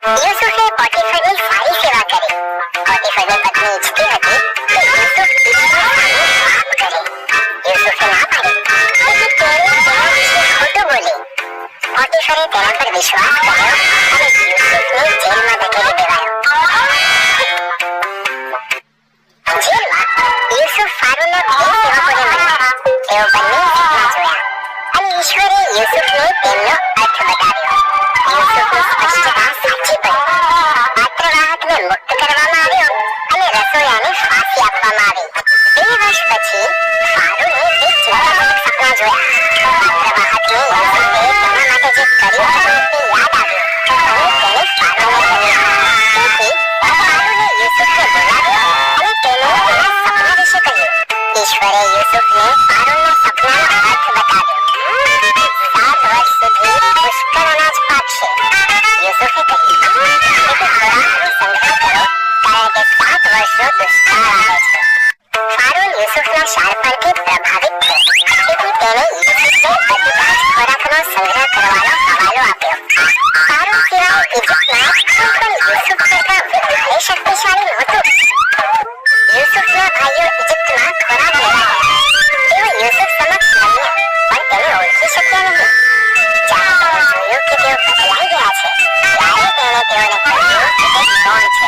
યુસુફે પોટીફરની સારી સેવા કરી. પોટીફરની પત્ની ઈચ્છતી હતી કે યુસુફ ઈશ્વરનો પાપ કરે. યુસુફે ના પાડી, તેથી તેણી તેના વિશે ખોટું બોલી. પોટીફરે તેના પર વિશ્વાસ કર્યો અને યુસુફને જેલમાં ધકેલી દેવાયો. જેલમાં યુસુફ ફારૂના બે સેવકોને મળ્યા. તેઓ બંને સપના જોયા અને ઈશ્વરે યુસુફને તેમનો અર્થ બતાવ્યો. યુસુફની સ્પષ્ટતા સાચી પડી. પાત્રવાહકને મુક્ત કરવામાં આવ્યો અને રસોઈયાને ફાંસી આપવામાં આવી. 2 વર્ષ પછી ફારૂને બે ચિંતાજનક સપના જોયા. પાત્રવાહકને યુસુફે તેના માટે જે કર્યું હતું તે યાદ આવ્યું અને તેણે ફારૂને કહ્યું. તેથી ફારૂને યુસુફને બોલાવ્યો અને તેને તેના સપના વિશે કહ્યું. ઈશ્વરે યુસુફને ફારૂના સપનાનો અર્થ બતાવ્યો. 7 વર્ષ સુધી પુષ્કળ અનાજ પાકશે. યુસુફે કહ્યું, તેથી ખોરાકનો સંગ્રહ કરો, કારણ કે 7 વર્ષનો દુષ્કાળ આવે છે. ફારૂન યુસુફના શાણપણથી પ્રભાવિત થયો. તેથી તેણે યુસુફને બધા જ ખોરાકનો સંગ્રહ કરવાનો હવાલો આપ્યો. ફારૂન સિવાય ઇજિપ્તમાં કોઈ પણ યુસુફ કરતાં વધારે શક્તિશાળી નહોતું. યુસુફના ભાઈઓ ઇજિપ્તમાં ખોરાક લેવા ગયા. તેઓ યુસુફ સમક્ષ આવ્યા પણ તેને ઓળખી શક્યા નહીં. જ્યારે તેણે જોયું કે તેઓ બદલાઈ ગયા છે, ત્યારે તેણે તેઓને કહ્યું કે તે કોણ છે.